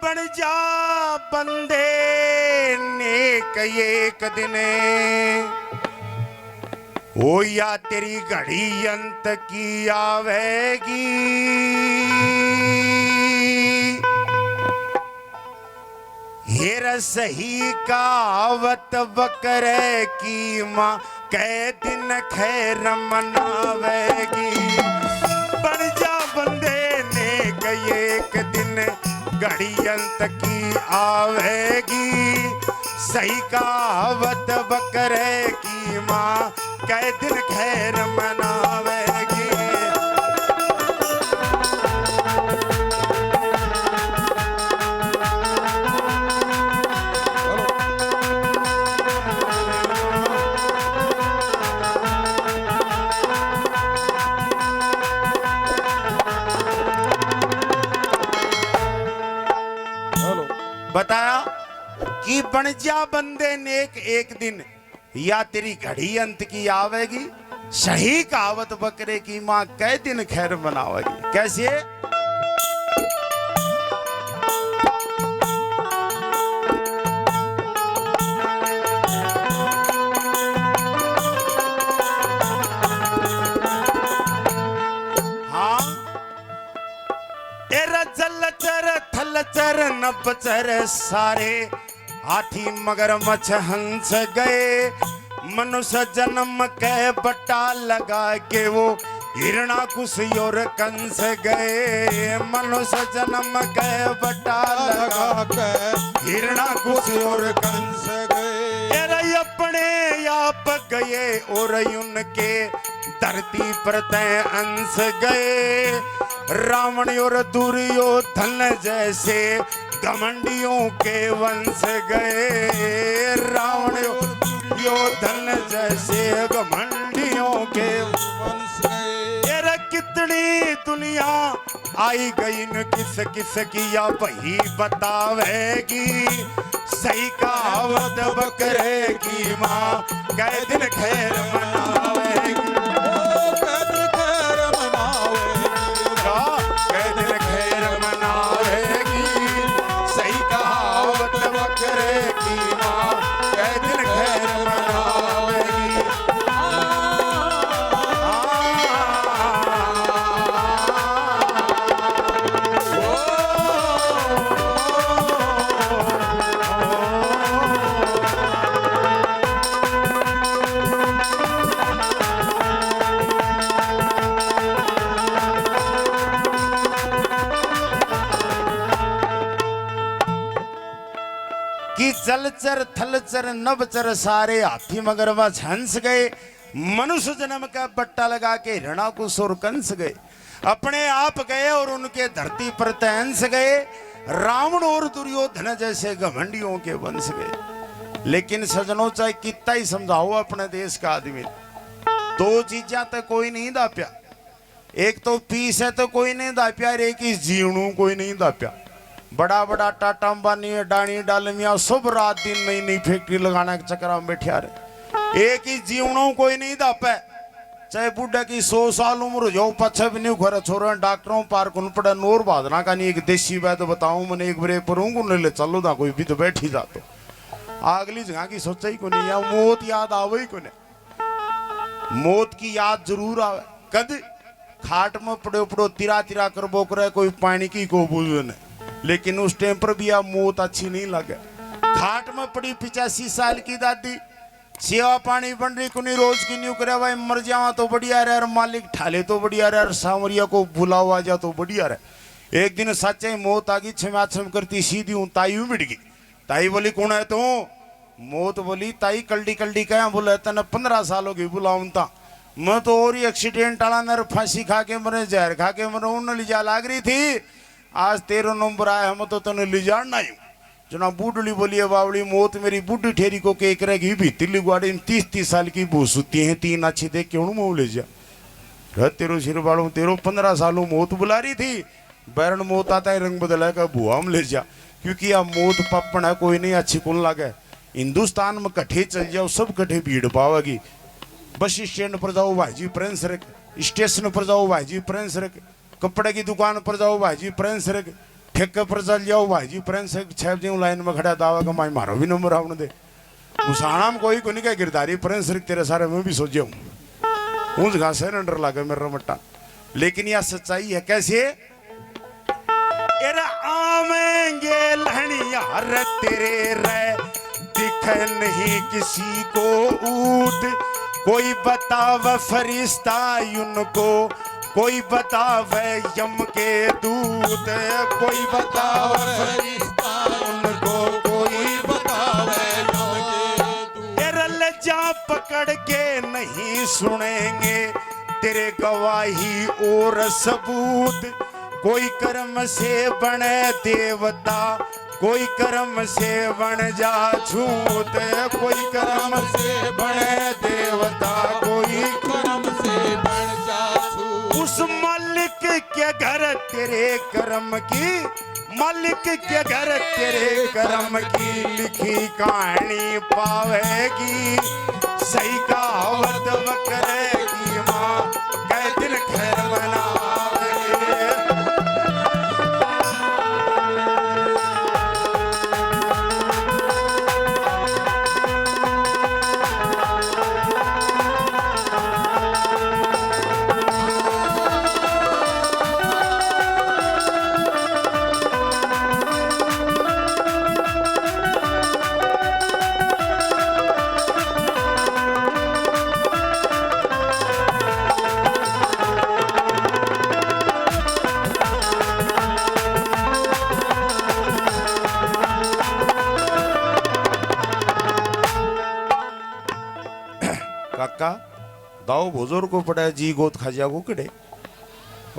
बन जा बंदे नेक एक दिन ओ या तेरी घड़ी अंत की आवेगी। हेर सही कहावत बकरे की माँ कै दिन खैर मनावेगी। बन जा बंदे नेक एक दिन घड़ी अंत की आवेगी। सही कहावत बकरे की माँ कै दिन खैर मनावेगी। बताया कि बन जा बंदे नेक एक दिन या तेरी घड़ी अंत की आवेगी। सही कहावत बकरे की माँ कै दिन खैर मनावेगी। कैसे? हाँ एरा जलचर थलचर नभचर सारे हाथी मगरमच्छ हंस गए। मनुष्य जन्म के बट्टा लगा के वो हिरणाकुश और कंस गए। मनुष्य जन्म के बट्टा लगा के हिरणाकुश और कंस गए। अपने आप गए और उनके धरती पर तय अंश गए। रावण और दुर्योधन जैसे घमंडियों के वंश गए। रावण और दुर्योधन जैसे घमंडियों के वंश गए। कितनी दुनिया आई गई न किस किस की या वही बतावेगी। सही कहावत बकरे की माँ कै दिन खैर मनावेगी। कै दिन खैर मनावेगी। सही कहावत बकरे की माँ कै दिन खैर मनावेगी। कि जलचर थलचर नभचर सारे हाथी मगरमच्छ हंस गए। मनुष्य जन्म का बट्टा लगा के हिरणाकुश और कंस गए। अपने आप गए और उनके धरती पर तहंस गए। रावण और दुर्योधन जैसे घमंडियों के वंश गए। लेकिन सजनों चाहे कितना ही समझाओ अपने देश का आदमी, दो चीजा तो कोई नहीं दाप्या। एक तो पीस है तो कोई नहीं दाप्या, एक ही जीवणु कोई नहीं दाप्या। बड़ा बड़ा टाटा अंबानी डाणी डालमिया सब रात दिन नई नई फैक्ट्री लगाने के चक्कर में बैठा रहे। एक ही जीवनों कोई नहीं दापे। चाहे बुढ़ा की 100 साल उम्र हो पछे भी नहीं खरा छोरा डॉक्टरों पार कुन पड़ा नोर बादना का नहीं। एक देसी वैद बताऊं मैंने एक बरे पर ले चलो ना कोई भी तो बैठी जा तो अगली जगह की सोचा ही को नहीं। या मौत याद आवे ही को नहीं। मौत की याद जरूर आवे। कद खाट में पड़ो पड़ो तिरा तिरा कर बोक रहे कोई पानी की को बुझने। लेकिन उस टाइम पर भी आप मौत अच्छी नहीं लगे। खाट में पड़ी 85 साल की दादी सेवा पानी बन रही कुनी रोज की न्यू करे भाई मर जावा तो बढ़िया रहे और मालिक ठाले तो बढ़िया रहे और सावरिया को बुलावा जा तो बढ़िया रहे। एक दिन सच्चे मौत आ गई छमा छम करती सीधी हूँ ताई मिट गई। ताई बोली कौन है तू? मौत बोली ताई कल्डी कल्डी क्या बोले तेने 15 साल हो गई बुलाऊं ता मैं तो और ही एक्सीडेंट आला नर फांसी खा के मरे जहर खा के मरे उन लिजा लाग रही थी। आज 13 नंबर आया हम तो तेने लिजाना ही जना। बूढ़ी बोली है बावली मौत मेरी बूढ़ी ठेरी को केक रहेगी भी तिल्ली गुआड़ी में 30 साल की भूसुती है 3 अच्छी देख क्यों मुँह ले जा। तेरो सिर बाड़ू तेरो 15 सालों मौत बुला रही थी। बैरन मौत आता है रंग बदला का बुआ में ले जा। क्योंकि अब मौत पप्पन है कोई नहीं अच्छी कौन लगे। हिंदुस्तान में कट्ठे चल जाओ सब कट्ठे भीड़ पावेगी। बस स्टैंड पर जाओ भाईजी प्रेंस रख, स्टेशन पर जाओ भाईजी प्रेंस रख, कपड़े की दुकान पर जाओ भाईजी प्रेंस रख, ठेके पर चल जाओ भाई जी प्रेम से छह जी लाइन में खड़ा दावा का माई मारो भी नंबर आपने दे उसाना में कोई को नहीं कह गिरदारी प्रेम से तेरे सारे में भी सोचे हूँ उस घास अंडर लागे मेरा मट्टा लेकिन यह सच्चाई है कैसे आवेंगे लहनियार तेरे रे दिख नहीं किसी को ऊत कोई बतावे फरिश्ता उनको कोई बतावे यम के दूत कोई बतावे फरिश्ता उनको कोई बतावे यम के दूत लज्जा पकड़ के नहीं सुनेंगे तेरे गवाही और सबूत कोई कर्म से बने देवता कोई कर्म से बन जा छूत कोई कर्म से बने देवता कोई कर्म से बन जा छूत उस मालिक के घर तेरे कर्म की मालिक के घर तेरे कर्म की लिखी कहानी पावेगी सही कहावत करेगी माँ कै दिन खैर बनावेगी काका दाओ बुजुर्ग को पड़ा जी गोद खाजिया को कड़े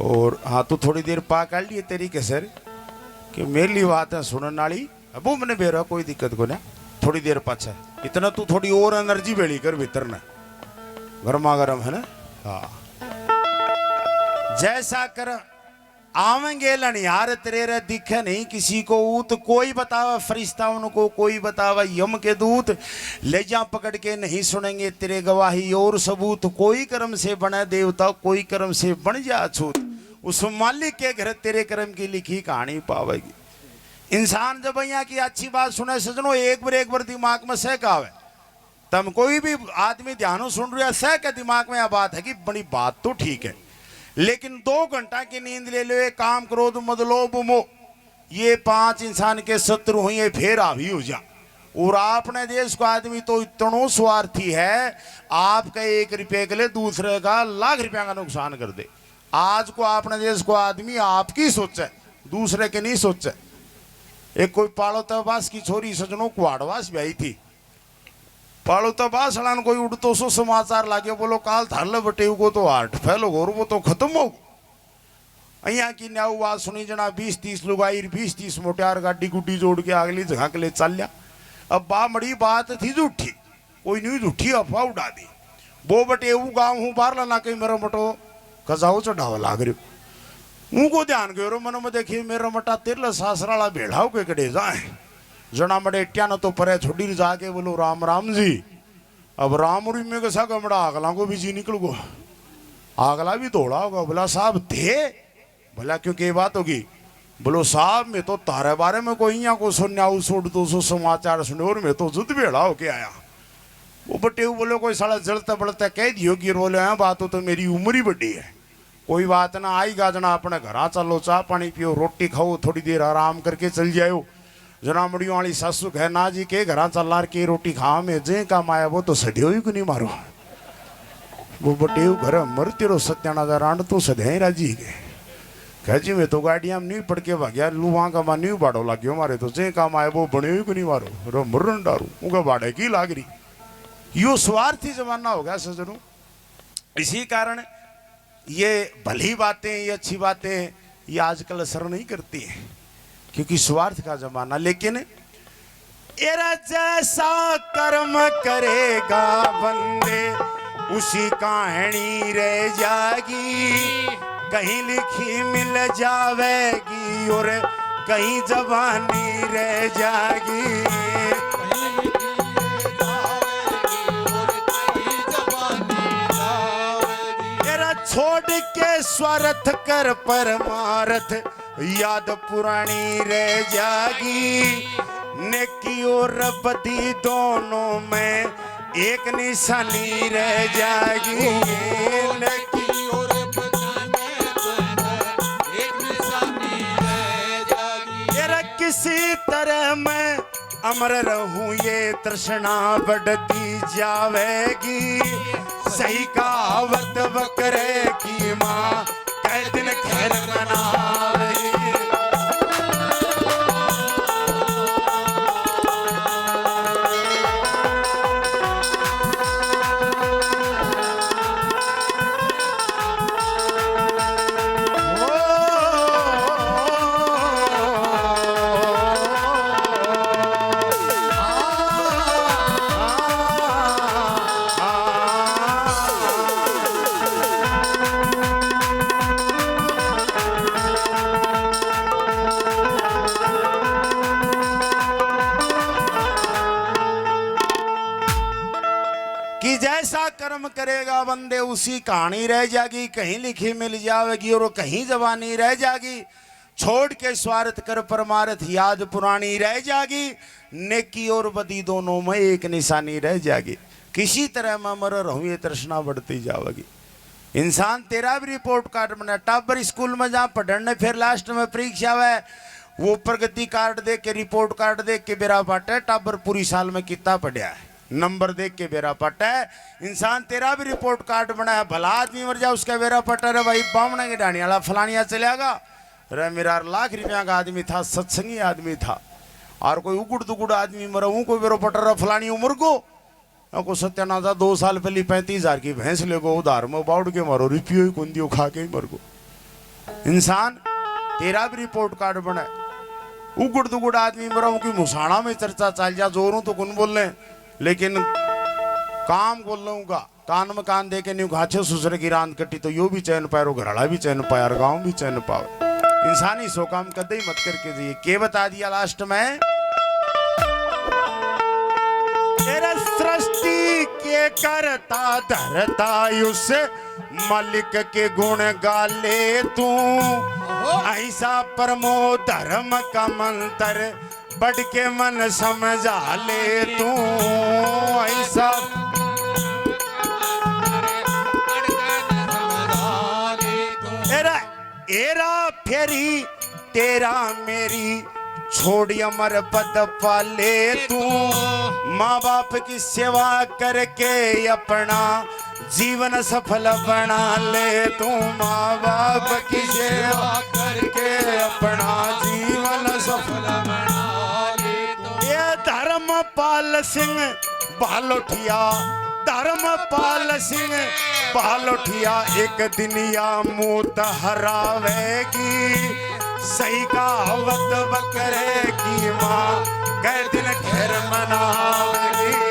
और हाँ तो थोड़ी देर पा काट लिए तरीके से कि मेरी बात है सुनने वाली अब मैंने बेरा कोई दिक्कत को ना थोड़ी देर पाछा इतना तू थोड़ी और एनर्जी बेड़ी कर भीतर ना गर्मा गर्म है ना हाँ जैसा कर आवेंगे लनियार तेरे रे दिखे नहीं किसी को ऊत कोई बतावा फरिश्ता उनको कोई बतावा यम के दूत ले जा पकड़ के नहीं सुनेंगे तेरे गवाही और सबूत कोई कर्म से बने देवता कोई कर्म से बन जा अछूत उस मालिक के घर तेरे कर्म की लिखी कहानी पावेगी इंसान जब यहाँ की अच्छी बात सुने सजनो एक बार दिमाग में सह आवे तब कोई भी आदमी ध्यान सुन रहा सह के दिमाग में यह बात है कि बड़ी बात तो ठीक है लेकिन 2 घंटा की नींद ले लो काम क्रोध मद लोभ मोह ये 5 इंसान के शत्रु हुई ये फिर हावी हो जा और आपने देश को आदमी तो इतना स्वार्थी है आपका 1 रुपये के लिए दूसरे का लाख रुपया का नुकसान कर दे आज को अपने देश को आदमी आपकी सोचे दूसरे के नहीं सोचे एक कोई पाड़ोतबास की छोरी सजनों कुआड़वास भी आई थी पाड़ोतबास हलान कोई उड़तो सो समाचार लागे बोलो काल थाले बटे को तो हार्ट फैलो और वो तो खत्म हो अहिया की न्याऊ बात सुनी जना 20-30 लुगाई 20-30 मोटियार गाड़ी गुड्डी जोड़ के अगली जगह के लिए चल लिया अब बा मड़ी बात थी झूठी कोई नहीं झूठी अफवाह उड़ा दी वो बटे वो गाँव हूँ बाहर लाना कहीं मेरा मटो कजाओ चढ़ावा लाग रही उनको ध्यान गयो मन में देखिए मेरा मटा तेरला सासराला भेड़ाओ के कड़े जाए जना मडे इट्या न तो परे छोड़ी जाके बोलो राम राम जी अब राम उरी में कैसा गमड़ा आगला को भी जी निकल गो आगला भी दौड़ा होगा बोला साहब थे भला क्यों के बात होगी बोलो साहब मैं तो तारे बारे में कोई यहाँ को सुनने सुन 200 समाचार सुने और मैं तो जुद भेड़ा होके आया वो बटे बोले कोई साला जलता बड़ता कह दियो कि बोले हैं बात तो मेरी उम्र ही बड़ी है कोई बात ना आईगा जना अपने घर चलो चाह पानी पियो रोटी खाओ थोड़ी देर आराम करके चल जाओ जना मड़ियों वाली सासू कह ना जी के घर चलना के रोटी खा में जे काम आया वो तो सदैव ही को नहीं मारो वो बटे घर मर तेरो सत्याना रांड तो सदैव राजी के कह जी मैं तो गाड़ियां नहीं पड़ के भाग्या लू वहां का मान नहीं बाड़ो लाग्यो मारे तो जे काम आए वो बने ही को नहीं मारो रो मुर्रन डारू उनका बाड़े की लाग रही यो स्वार्थी जमाना हो गया सजनों इसी कारण ये भली बातें ये अच्छी बातें ये आजकल असर नहीं करती है क्योंकि स्वार्थ का जमाना लेकिन एरा जैसा कर्म करेगा बंदे उसी कहानी रह जाएगी कहीं लिखी मिल जावेगी और कहीं जवानी रह जाएगी छोड़ के स्वार्थ कर परमार्थ याद पुरानी रह जागी, नेकी और बदी दोनों में एक निशानी रह जागी। नेकी और एक निशानी रह जागी। तेरा किसी तरह मैं अमर रहूं ये तृष्णा बढ़ती जावेगी, सही कहावत बकरे की माँ कह दिन खैर मनावेगी। कि जैसा कर्म करेगा बंदे उसी कहानी रह जाएगी, कहीं लिखी मिल जाएगी और कहीं जबानी रह जाएगी। छोड़ के स्वार्थ कर परमार्थ याद पुरानी रह जाएगी, नेकी और बदी दोनों में एक निशानी रह जाएगी। किसी तरह मैं मर रहूं ये तृष्णा बढ़ती जाएगी। इंसान तेरा भी रिपोर्ट कार्ड बना, टाबर स्कूल में जहाँ पढ़ने फिर लास्ट में परीक्षा है वो प्रगति कार्ड देख के रिपोर्ट कार्ड देख के बेरा पाटा है टाबर पूरी साल में कितना पढ़ा है, नंबर देख के बेरा पट्टा है। इंसान तेरा भी रिपोर्ट कार्ड बनाया, भला आदमी मर जाए उसका बेरा पट्टा रे भाई बामणे के डाणी वाला फलानिया चलेगा रे, मेरा लाख रुपया का आदमी था, सत्संगी आदमी था, और कोई उकुड़ दुकुड़ आदमी मरा हूँ कोई बेरो पट्टा रहा फलानी उम्र को सत्याना था 2 साल पहले 35,000 की भैंस ले गो उधार में बाउड के मारो रुपये कुंदियों खा के ही मर गो। इंसान तेरा भी रिपोर्ट कार्ड बनाए, उकुड़ दुकुड़ आदमी मरा हूँ कि मुसाणा में चर्चा चल जा जोरों तो कौन बोल रहे, लेकिन काम बोल लूंगा कान में कान दे के नहीं घाचे सुसरे की रांद कटी तो यो भी चैन पाए और घराड़ा भी चैन पाए और गाँव भी चैन पाए। इंसानी सो काम कदे ही मत करके दिए। के बता दिया लास्ट में, तेरा सृष्टि के करता धरता उस मालिक के गुण गाले तू, ऐसा परमो धर्म का मंत्र बढ़ के मन समझा ले तू, ऐसा एरा एरा फेरी तेरा मेरी छोड़ी अमर पद पाले तू, माँ बाप की सेवा करके अपना जीवन सफल बना ले तू, माँ बाप की सेवा करके अपना जीवन सफल बना। धर्मपाल सिंह बालोठिया, धर्मपाल सिंह बालोठिया एक दिनिया मूत हरावेगी, सही कहावत बकरे की माँ कह दिन खैर मनावेगी।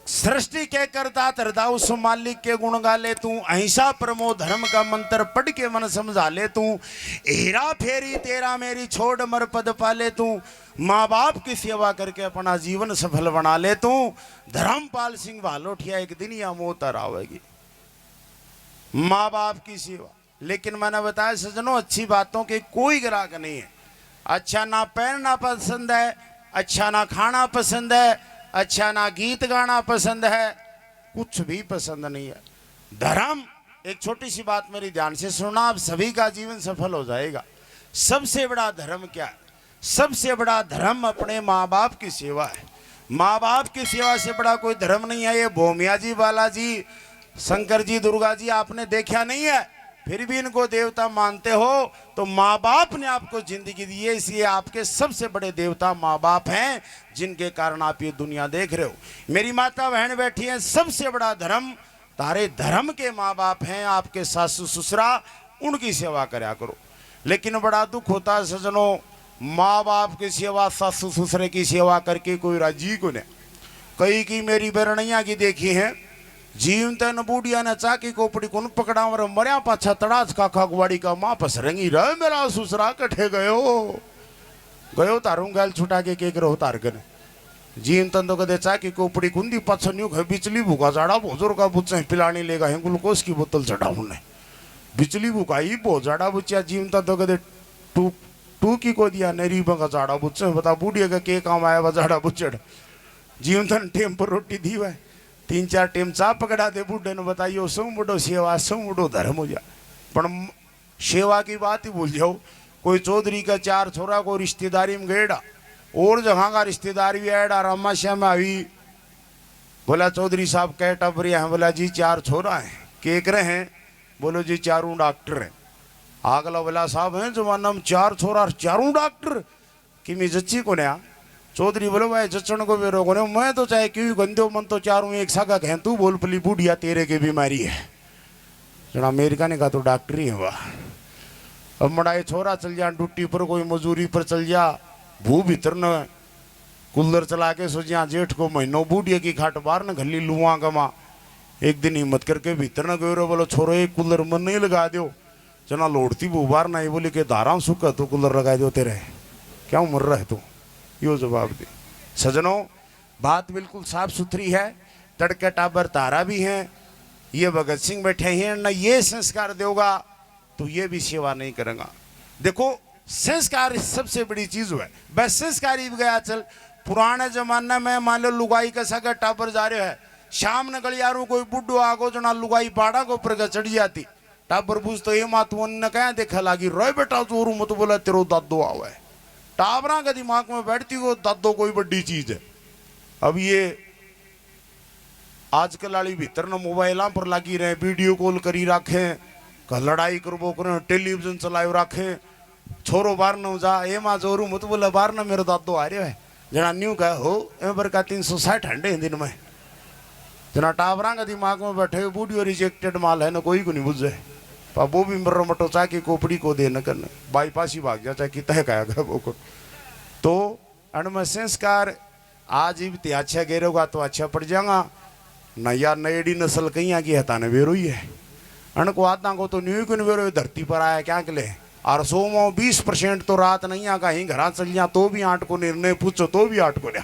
सृष्टि के करता तरदा उस मालिक के गुण गा ले तू, अहिंसा परमो धर्म का मंत्र पढ़ के मन समझा ले तू, हेरा फेरी तेरा मेरी छोड़ मर पद पाले तू, माँ बाप की सेवा करके अपना जीवन सफल बना ले तू। धर्मपाल सिंह भालोठिया एक दिन या मौत आवेगी, माँ बाप की सेवा। लेकिन मैंने बताया सजनों अच्छी बातों के कोई ग्राहक नहीं है। अच्छा ना पहनना पसंद है, अच्छा ना खाना पसंद है, अच्छा ना गीत गाना पसंद है, कुछ भी पसंद नहीं है। धर्म, एक छोटी सी बात मेरी ध्यान से सुनना, आप सभी का जीवन सफल हो जाएगा। सबसे बड़ा धर्म क्या है? सबसे बड़ा धर्म अपने माँ बाप की सेवा है। माँ बाप की सेवा से बड़ा कोई धर्म नहीं है। ये भोमिया जी, बालाजी, शंकर जी, दुर्गा जी आपने देखा नहीं है, फिर भी इनको देवता मानते हो, तो माँ बाप ने आपको जिंदगी दी है, इसलिए आपके सबसे बड़े देवता माँ बाप हैं, जिनके कारण आप ये दुनिया देख रहे हो। मेरी माता बहन बैठी हैं, सबसे बड़ा धर्म तारे धर्म के माँ बाप हैं, आपके सासू ससुरा, उनकी सेवा करा करो। लेकिन बड़ा दुख होता है सजनों, माँ बाप की सेवा, सासू ससुरे की सेवा करके कोई राजी को नहीं। कई की मेरी बरनैया की देखी है, जीवते न बूढ़िया ने चाकी कोपड़ी कुन पकड़ावर मरिया पाछा तड़ाच काका गुवाड़ी का मां पस रंगी रह मेरा सुसरा कठे गयो तारूं गैल छुटा के करो तार कने जीन तंदो कदे चाकी कोपड़ी कुंदी पाछा न्यू खे बिचली भूखा जाड़ा भोजर का बुच्चे पिलानी लेगा है ग्लूकोज की बोतल चढ़ाऊ ने बिचली भूखाई भोजाड़ा बुच्चा जीवन तंदो कदे टू की को दिया नरी बंगा जाड़ा बुच्चे बता बूढ़िया का के काम आया जाड़ा बुच्चड़ जीवन तन टेम पर रोटी दी हुआ 3-4 टेम चा पकड़ा दे बूढ़े ने बताइयो सौ मुडो सेवा सौ मुडो धर्म हो जा पर सेवा की बात ही भूल जाओ कोई चौधरी का 4 छोरा को रिश्तेदारी में गएड़ा और जहाँ का रिश्तेदार भी आएड़ा रामाश्या में आई बोला चौधरी साहब कै टबरिया हैं बोला जी 4 छोरा हैं केक रहे हैं बोलो जी 4 डॉक्टर हैं आगला बोला साहब हैं जमाना में 4 छोरा 4 डॉक्टर कि मैं जच्ची को नया चौधरी बोलो भाई जचण को भी रोको मैं तो चाहे क्यों गंदे मन तो 4 एक सागा कहें तू बोल पली बूढ़िया तेरे की बीमारी है जना अमेरिका ने कहा तो डॉक्टर ही है वाह अब मड़ाई छोरा चल जा ड्यूटी पर कोई मजूरी पर चल जा भू भीतर न कूलर चला के सो जा जेठ को महीनों बूढ़िया की खाट बार न घली लुआ गमा एक दिन हिम्मत करके भीतर न गयो बोलो छोरो एक कूलर मन नहीं लगा दो जना लोड़ती वो बार नहीं बोली के दारा सुखा तो कूलर लगा दो तेरे क्या मर रहा है तू यो जवाब दे सजनों बात बिल्कुल साफ सुथरी है तड़के टाबर तारा भी हैं ये भगत सिंह बैठे हैं न ये संस्कार देगा तो ये भी सेवा नहीं करेगा देखो संस्कार सबसे बड़ी चीज है बस संस्कार ही गया चल पुराने जमाने में मान लो लुगाई का सगा टाबर जा रहे है शाम न गलियारू कोई बुढ़ो आगो जना लुगाई पाड़ा को ऊपर चढ़ जाती टाबर पूछ तो ये मात ने कहा देखा लागी रोए बेटा जोरू मत बोला तेरो दादो आवे टाबरा का दिमाग में बैठती हो दादो कोई बड़ी चीज है अब ये आजकल वाली भीतर न मोबाइल पर लगी रहे वीडियो कॉल करी रखे लड़ाई करबो करें टेलीविजन चलायो रखे छोरो बार न जा ए माँ जोरू मत बोला बार न मेरे दादो आ रहे है जना न्यू कह हो ए बर का 360 हंडे दिन में जना टाबरा का दिमाग में बैठे बूढ़ी रिजेक्टेड माल है ना कोई को नहीं बुझे वो भी मर्रो मटो चाहे कोपड़ी को दे न करना बाईपास ही भाग जा चाहे कि तय कहेगा वो को तो अणम संस्कार आज ही अच्छा गेरोगा तो अच्छा पड़ जाएगा नया नएडी नस्ल कहीं आ गई हता ने वेरो ही है अण को आता को तो न्यू को वेरो धरती पर आया क्या के लिए और 100 में 20% तो रात नहीं आ कहीं घर चल जा तो भी 8 को निर्णय पूछो तो भी 8 को लिया